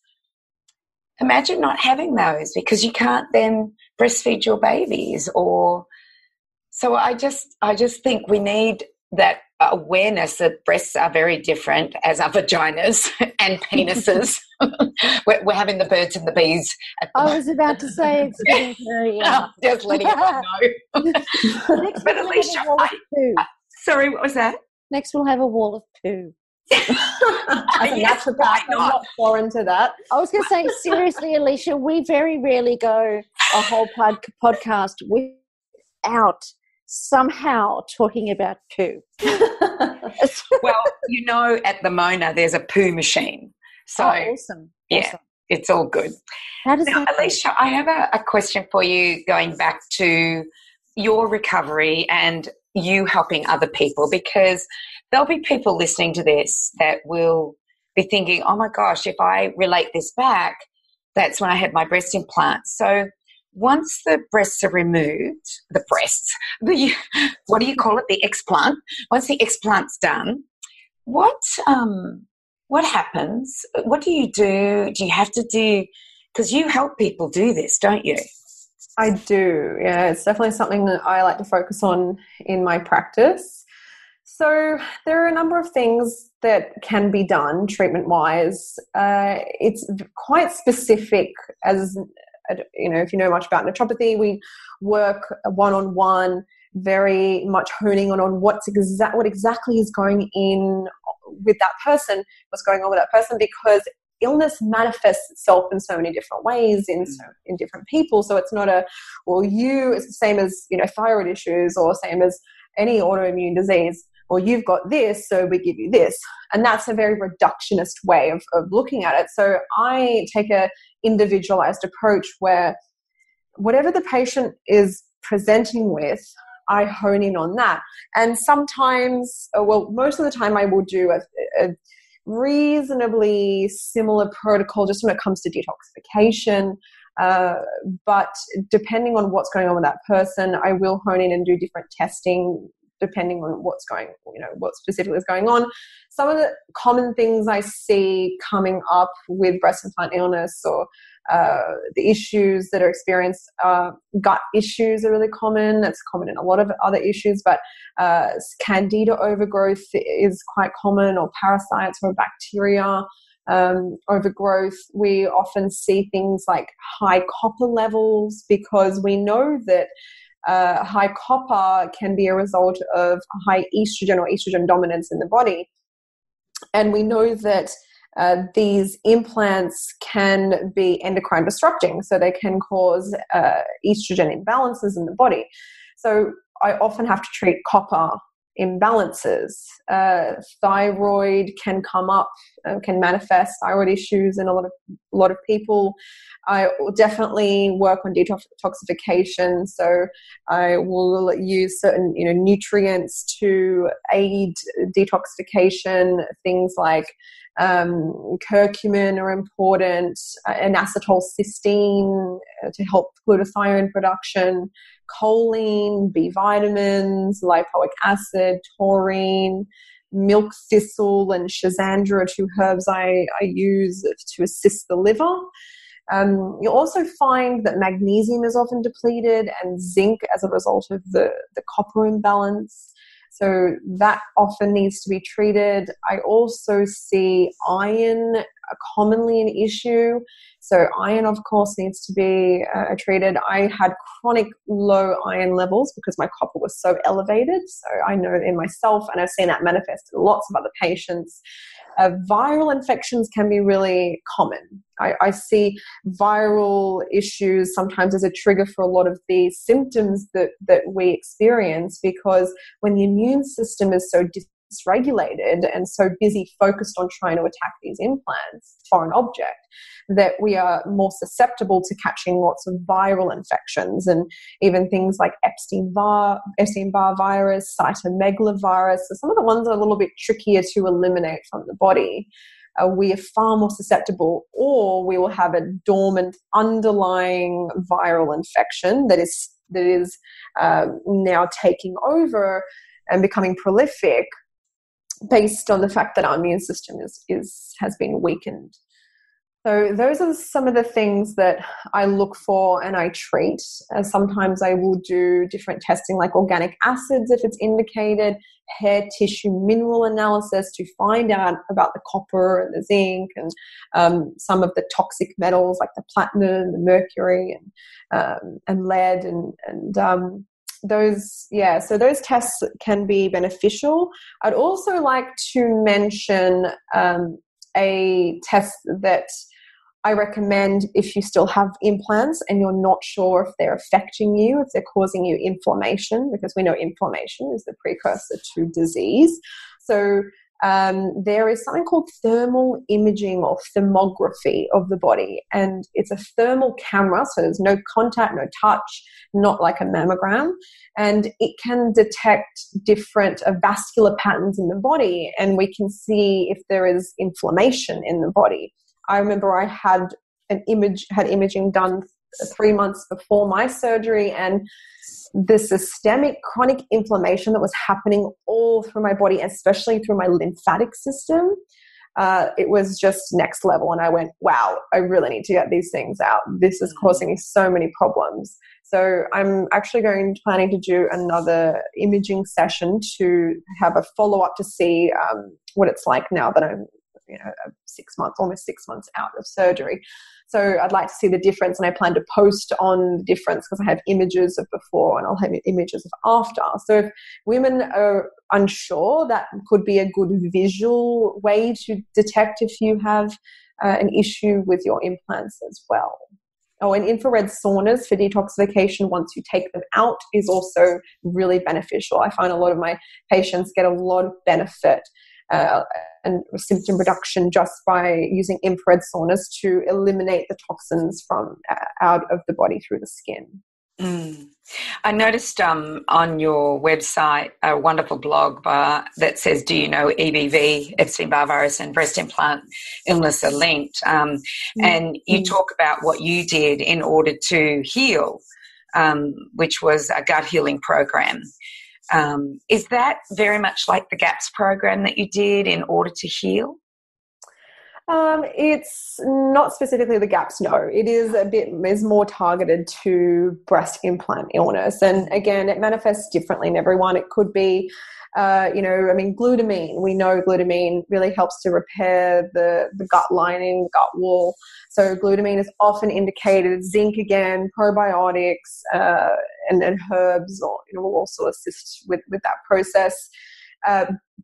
C: imagine not having those, because you can't then breastfeed your babies. So I just think we need that awareness that breasts are very different, as are vaginas and penises. We're having the birds and the bees.
B: I was about to say it's getting very...
C: just letting everyone know. But Alysha, sorry, what was that?
B: Next we'll have a wall of poo.
D: I think that's the fact. I'm not foreign to that.
B: I was going to say, seriously, Alysha, we very rarely go a whole podcast without somehow talking about poo.
C: Well, at the Mona there's a poo machine. So
B: awesome.
C: Yeah,
B: awesome.
C: It's all good.
B: How does
C: now,
B: that
C: Alysha, I have a question for you, going back to your recovery and you helping other people, because there'll be people listening to this that will be thinking, oh my gosh, if I relate this back, that's when I had my breast implant. So once the breasts are removed, what do you call it? The explant. Once the explant's done, what happens? What do you do? Do you have to do, because you help people do this, don't you?
D: I do. Yeah, it's definitely something that I like to focus on in my practice. So there are a number of things that can be done treatment-wise. It's quite specific, as if you know much about naturopathy, we work one-on-one, very much honing on what exactly is going in with that person, what's going on with that person, because illness manifests itself in so many different ways in different people. So it's not it's the same as, thyroid issues, or same as any autoimmune disease. Well, you've got this, so we give you this. And that's a very reductionist way of looking at it. So I take a individualized approach where whatever the patient is presenting with, I hone in on that. And sometimes, most of the time I will do a reasonably similar protocol just when it comes to detoxification. But depending on what's going on with that person, I will hone in and do different testing depending on what specifically is going on. Some of the common things I see coming up with breast implant illness or the issues that are experienced, gut issues are really common. That's common in a lot of other issues, but candida overgrowth is quite common, or parasites or bacteria overgrowth. We often see things like high copper levels, because we know that high copper can be a result of high estrogen or estrogen dominance in the body. And we know that these implants can be endocrine disrupting, so they can cause estrogen imbalances in the body. So I often have to treat copper imbalances. Thyroid can come up, can manifest thyroid issues in a lot of people. I will definitely work on detoxification. So I will use certain nutrients to aid detoxification. Things like curcumin are important, N-acetylcysteine to help glutathione production, choline, B vitamins, lipoic acid, taurine, milk thistle, and schizandra are 2 herbs I use to assist the liver. You'll also find that magnesium is often depleted, and zinc as a result of the copper imbalance. So that often needs to be treated. I also see iron commonly an issue. So iron, of course, needs to be treated. I had chronic low iron levels because my copper was so elevated. So I know in myself, and I've seen that manifest in lots of other patients. Viral infections can be really common. I see viral issues sometimes as a trigger for a lot of the symptoms that we experience, because when the immune system is so dysregulated and so busy focused on trying to attack these implants, foreign object, that we are more susceptible to catching lots of viral infections, and even things like Epstein-Barr virus, cytomegalovirus. So some of the ones are a little bit trickier to eliminate from the body. We are far more susceptible, or we will have a dormant underlying viral infection that is now taking over and becoming prolific, based on the fact that our immune system has been weakened. So those are some of the things that I look for and I treat. Sometimes I will do different testing like organic acids if it's indicated, hair tissue mineral analysis to find out about the copper and the zinc and some of the toxic metals like the platinum, the mercury, and lead and so those tests can be beneficial. I'd also like to mention a test that I recommend if you still have implants and you're not sure if they're affecting you, if they're causing you inflammation, because we know inflammation is the precursor to disease. So there is something called thermal imaging or thermography of the body, and it's a thermal camera, so there's no contact, no touch, not like a mammogram, and it can detect different vascular patterns in the body, and we can see if there is inflammation in the body. I remember I had imaging done 3 months before my surgery, and the systemic chronic inflammation that was happening all through my body, especially through my lymphatic system, it was just next level. And I went, wow, I really need to get these things out. This is causing me so many problems. So I'm actually planning to do another imaging session to have a follow-up to see what it's like now that I'm almost 6 months out of surgery. So I'd like to see the difference, and I plan to post on the difference because I have images of before and I'll have images of after. So if women are unsure, that could be a good visual way to detect if you have an issue with your implants as well. Oh, and infrared saunas for detoxification once you take them out is also really beneficial. I find a lot of my patients get a lot of benefit and symptom reduction just by using infrared saunas to eliminate the toxins from out of the body through the skin.
C: I noticed on your website a wonderful blog that says, do you know EBV, Epstein-Barr virus, and breast implant illness are linked? And you talk about what you did in order to heal, which was a gut healing program. Is that very much like the GAPS program that you did in order to heal?
D: It's not specifically the gaps, no. It is more targeted to breast implant illness. And again, it manifests differently in everyone. It could be, glutamine. We know glutamine really helps to repair the gut lining, gut wall. So glutamine is often indicated. Zinc, again, probiotics, and herbs will also assist with that process.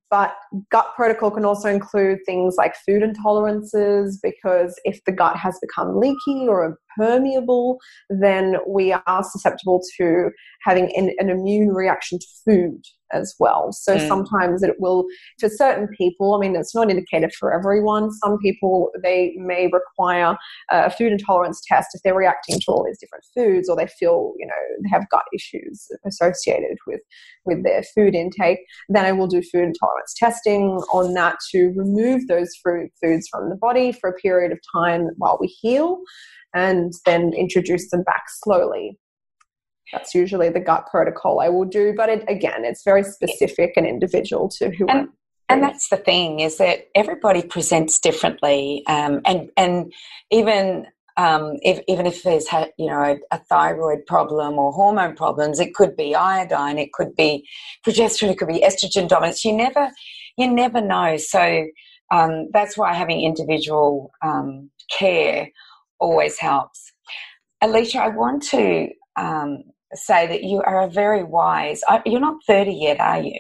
D: But gut protocol can also include things like food intolerances, because if the gut has become leaky or permeable, then we are susceptible to having an immune reaction to food as well. So sometimes it will, for certain people, I mean, it's not indicated for everyone. Some people, they may require a food intolerance test if they're reacting to all these different foods, or they feel, they have gut issues associated with their food intake. Then I will do food intolerance testing on that to remove those foods from the body for a period of time while we heal, and then introduce them back slowly. That's usually the gut protocol I will do, but it's very specific and individual to who.
C: And that's the thing, is that everybody presents differently, and even if there's a thyroid problem or hormone problems, it could be iodine, it could be progesterone, it could be estrogen dominance. You never know. So that's why having individual care always helps. Alysha, I want to say that you are a very wise. You're not 30 yet, are you?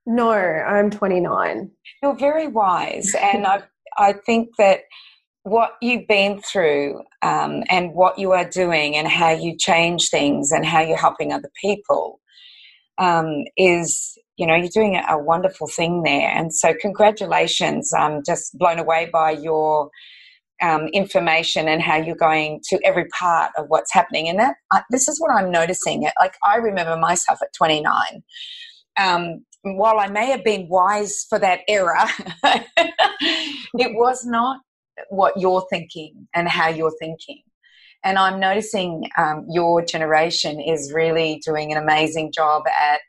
D: No, I'm 29.
C: You're very wise, and I think that what you've been through and what you are doing and how you change things and how you're helping other people is, you're doing a wonderful thing there. And so congratulations. I'm just blown away by your information and how you're going to every part of what's happening. And that this is what I'm noticing. Like, I remember myself at 29. While I may have been wise for that era, it was not what you're thinking and how you're thinking. And I'm noticing your generation is really doing an amazing job at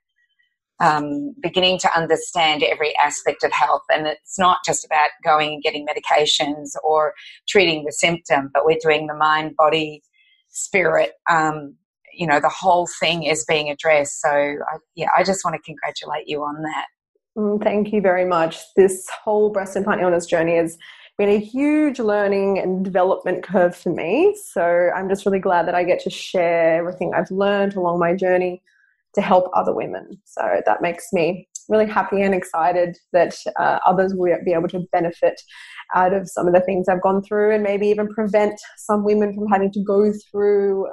C: beginning to understand every aspect of health. And it's not just about going and getting medications or treating the symptom, but we're doing the mind, body, spirit. The whole thing is being addressed. So, I just want to congratulate you on that.
D: Thank you very much. This whole breast implant illness journey has been a huge learning and development curve for me. So I'm just really glad that I get to share everything I've learned along my journey to help other women. So that makes me really happy and excited that others will be able to benefit out of some of the things I've gone through, and maybe even prevent some women from having to go through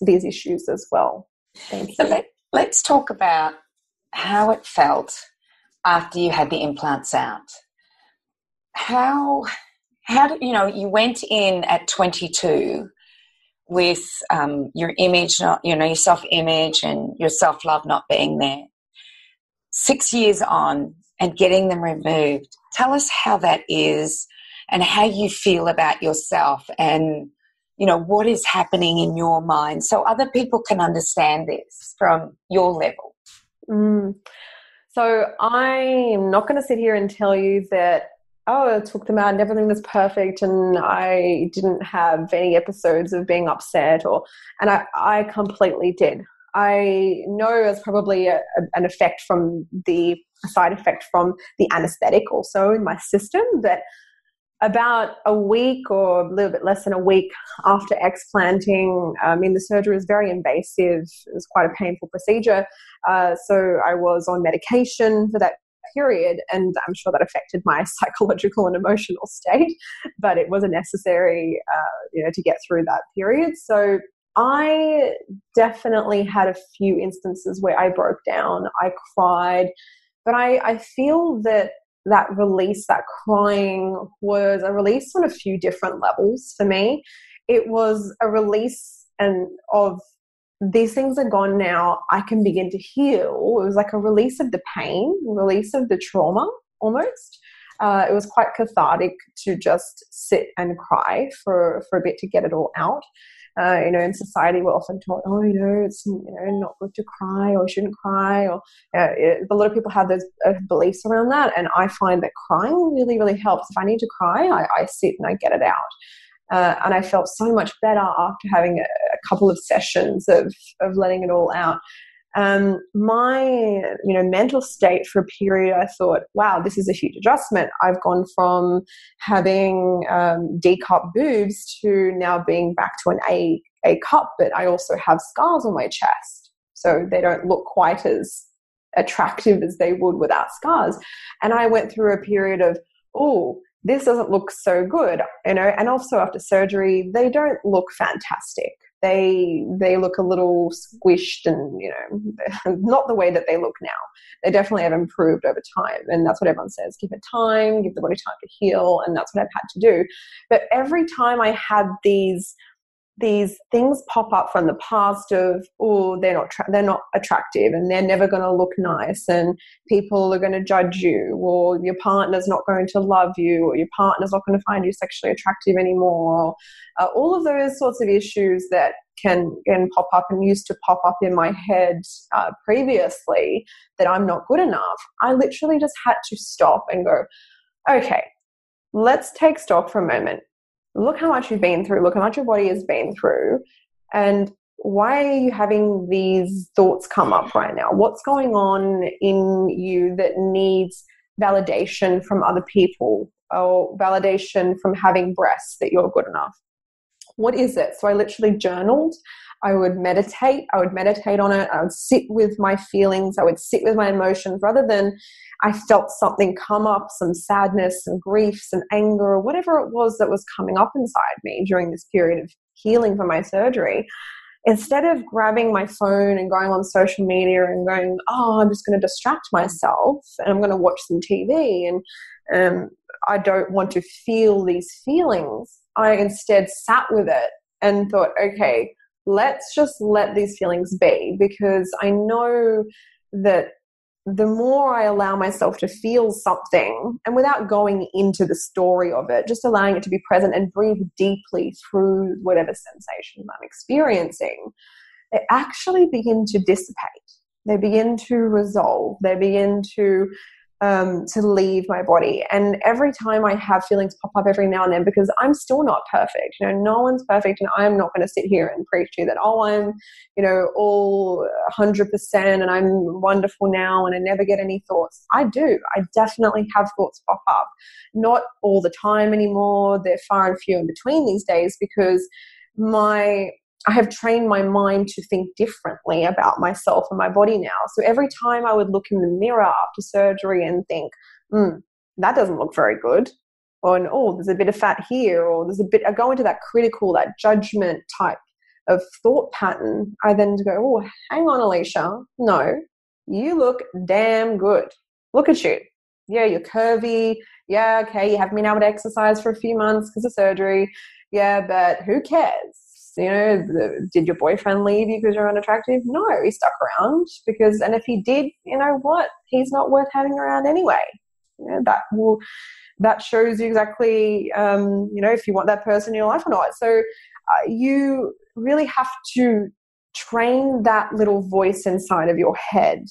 D: these issues as well. Thank you.
C: So let's talk about how it felt after you had the implants out. How did you went in at 22 with your image, your self-image and your self-love not being there. 6 years on and getting them removed. Tell us how that is and how you feel about yourself, and what is happening in your mind, so other people can understand this from your level.
D: So I'm not going to sit here and tell you that, I took them out and everything was perfect and I didn't have any episodes of being upset, and I completely did. I know it's probably a side effect from the anesthetic also in my system, that about a week or a little bit less than a week after explanting, the surgery was very invasive. It was quite a painful procedure. So I was on medication for that period, and I'm sure that affected my psychological and emotional state, but it was necessary, to get through that period. So I definitely had a few instances where I broke down, I cried, but I feel that release, that crying, was a release on a few different levels for me. It was a release of these things are gone now, I can begin to heal. It was like a release of the pain, release of the trauma almost. It was quite cathartic to just sit and cry for a bit to get it all out. In society we're often taught, it's, not good to cry, or shouldn't cry, or a lot of people have those beliefs around that. And I find that crying really, really helps. If I need to cry, I sit and I get it out. And I felt so much better after having a couple of sessions of letting it all out. My mental state for a period, I thought, wow, this is a huge adjustment. I've gone from having D cup boobs to now being back to an A cup, but I also have scars on my chest, so they don't look quite as attractive as they would without scars. And I went through a period of, this doesn't look so good, and also after surgery, they don't look fantastic. They look a little squished and, not the way that they look now. They definitely have improved over time. And that's what everyone says. Give it time, give the body time to heal. And that's what I've had to do. But every time I had these things pop up from the past of, they're not attractive, and they're never going to look nice, and people are going to judge you, or your partner's not going to love you, or your partner's not going to find you sexually attractive anymore, all of those sorts of issues that can pop up and used to pop up in my head previously, that I'm not good enough. I literally just had to stop and go, okay, let's take stock for a moment. Look how much you've been through. Look how much your body has been through. And why are you having these thoughts come up right now? What's going on in you that needs validation from other people, or validation from having breasts that you're good enough? What is it? So I literally journaled. I would meditate. I would meditate on it. I would sit with my feelings. I would sit with my emotions, rather than I felt something come up, some sadness, some grief, some anger, or whatever it was that was coming up inside me during this period of healing from my surgery. Instead of grabbing my phone and going on social media and going, I'm just going to distract myself and I'm going to watch some TV, and I don't want to feel these feelings, I instead sat with it and thought, okay, let's just let these feelings be, because I know that the more I allow myself to feel something, and without going into the story of it, just allowing it to be present and breathe deeply through whatever sensations I'm experiencing, they actually begin to dissipate. They begin to resolve. They begin to leave my body. And every time I have feelings pop up every now and then, because I'm still not perfect, no one's perfect, and I'm not going to sit here and preach to you that, I'm, all 100% and I'm wonderful now and I never get any thoughts. I do. I definitely have thoughts pop up. Not all the time anymore. They're far and few in between these days, because I have trained my mind to think differently about myself and my body now. So every time I would look in the mirror after surgery and think, that doesn't look very good, or there's a bit of fat here, or I go into that critical, that judgment type of thought pattern. I then go, hang on, Alysha. No, you look damn good. Look at you. Yeah, you're curvy. Yeah, okay, you haven't been able to exercise for a few months because of surgery. Yeah, but who cares? Did your boyfriend leave you because you're unattractive? No, he stuck around and if he did, he's not worth having around anyway. That shows you exactly, if you want that person in your life or not. So you really have to train that little voice inside of your head.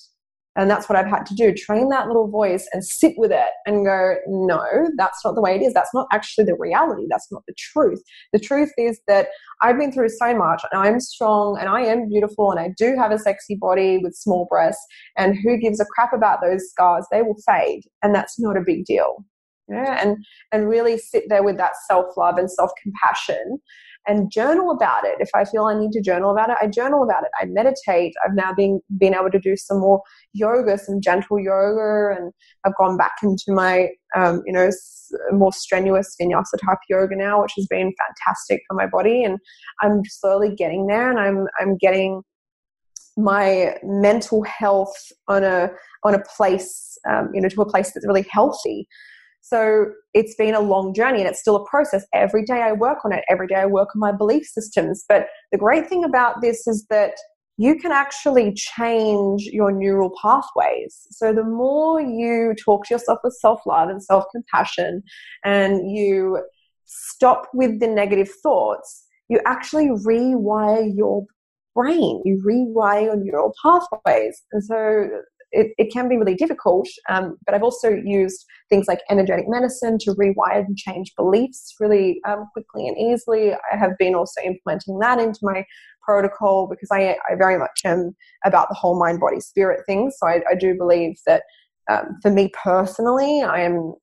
D: And that's what I've had to do, train that little voice and sit with it and go, no, that's not the way it is. That's not actually the reality. That's not the truth. The truth is that I've been through so much, and I'm strong, and I am beautiful, and I do have a sexy body with small breasts, and who gives a crap about those scars? They will fade, and that's not a big deal. And really sit there with that self-love and self-compassion and journal about it. If I feel I need to journal about it, I journal about it. I meditate. I've now been able to do some more yoga, some gentle yoga, and I've gone back into my, more strenuous vinyasa type yoga now, which has been fantastic for my body. And I'm slowly getting there, and I'm getting my mental health on a place, to a place that's really healthy. So it's been a long journey, and it's still a process. Every day I work on it. Every day I work on my belief systems. But the great thing about this is that you can actually change your neural pathways. So the more you talk to yourself with self-love and self-compassion, and you stop with the negative thoughts, you actually rewire your brain, you rewire your neural pathways. And so it can be really difficult, but I've also used things like energetic medicine to rewire and change beliefs really quickly and easily. I have been also implementing that into my protocol because I very much am about the whole mind, body, spirit thing. So I do believe that for me personally, I am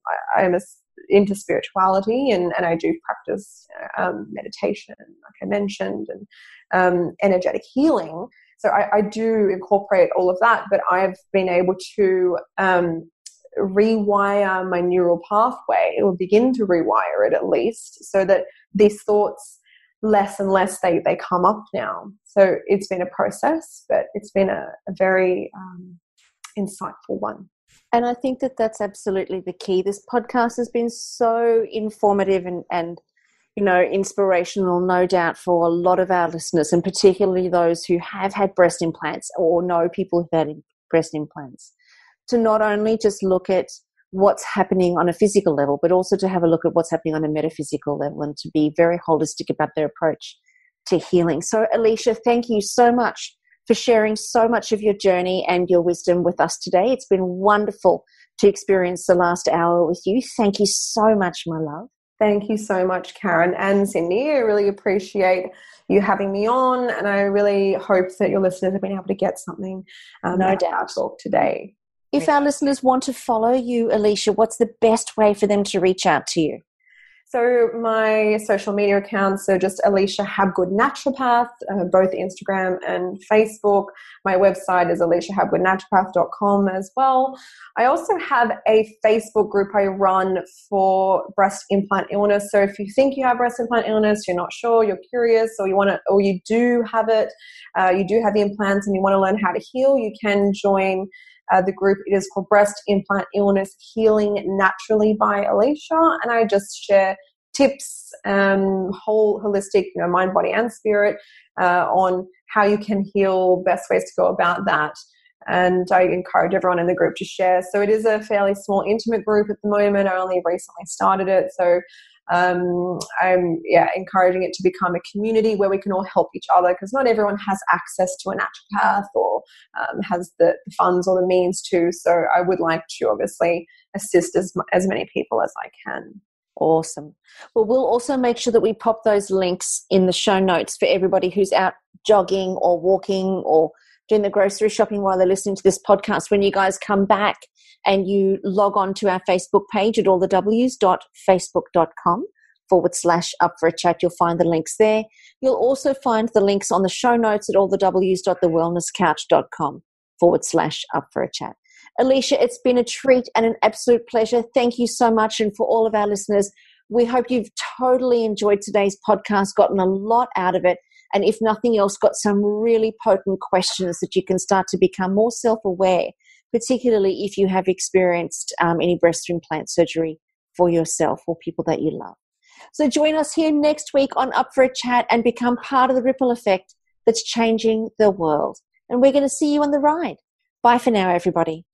D: into spirituality and I do practice meditation, like I mentioned, and energetic healing. So I do incorporate all of that, but I've been able to rewire my neural pathway, or begin to rewire it at least, so that these thoughts less and less they come up now. So it's been a process, but it's been a very insightful one.
B: And I think that that's absolutely the key. This podcast has been so informative and inspirational, no doubt, for a lot of our listeners, and particularly those who have had breast implants or know people who've had breast implants, to not only just look at what's happening on a physical level, but also to have a look at what's happening on a metaphysical level and to be very holistic about their approach to healing. So, Alysha, thank you so much for sharing so much of your journey and your wisdom with us today. It's been wonderful to experience the last hour with you. Thank you so much, my love.
D: Thank you so much, Karen and Cindy. I really appreciate you having me on, and I really hope that your listeners have been able to get something
B: no doubt
D: talk today.
B: If our listeners want to follow you, Alysha, what's the best way for them to reach out to you?
D: So my social media accounts are just Alysha Habgood Naturopath, both Instagram and Facebook. My website is alyshahabgoodnaturopath.com as well. I also have a Facebook group I run for breast implant illness. So if you think you have breast implant illness, you're not sure, you're curious, or you do have it, you do have the implants and you want to learn how to heal, you can join the group. It is called Breast Implant Illness Healing Naturally by Alysha, and I just share tips, whole holistic, mind, body, and spirit, on how you can heal, best ways to go about that. And I encourage everyone in the group to share. So it is a fairly small, intimate group at the moment. I only recently started it, so I'm encouraging it to become a community where we can all help each other, because not everyone has access to a naturopath or has the funds or the means to. So I would like to obviously assist as many people as I can.
B: Awesome. Well, we'll also make sure that we pop those links in the show notes for everybody who's out jogging or walking or doing the grocery shopping while they're listening to this podcast. When you guys come back and you log on to our Facebook page at allthews.facebook.com/up for a chat, you'll find the links there. You'll also find the links on the show notes at allthews.thewellnesscouch.com/up for a chat. Alysha, it's been a treat and an absolute pleasure. Thank you so much. And for all of our listeners, we hope you've totally enjoyed today's podcast, gotten a lot out of it, and if nothing else, got some really potent questions that you can start to become more self-aware, particularly if you have experienced any breast implant surgery for yourself or people that you love. So join us here next week on Up for a Chat and become part of the ripple effect that's changing the world. And we're going to see you on the ride. Bye for now, everybody.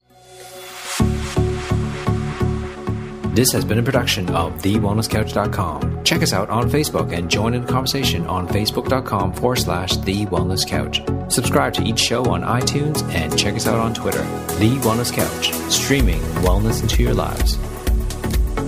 A: This has been a production of TheWellnessCouch.com. Check us out on Facebook and join in the conversation on Facebook.com/TheWellnessCouch. Subscribe to each show on iTunes and check us out on Twitter. The Wellness Couch, streaming wellness into your lives.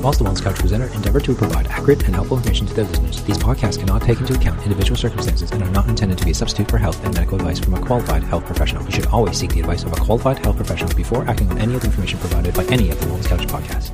A: Whilst the Wellness Couch presenter endeavor to provide accurate and helpful information to their listeners, these podcasts cannot take into account individual circumstances and are not intended to be a substitute for health and medical advice from a qualified health professional. You should always seek the advice of a qualified health professional before acting on any of the information provided by any of the Wellness Couch podcasts.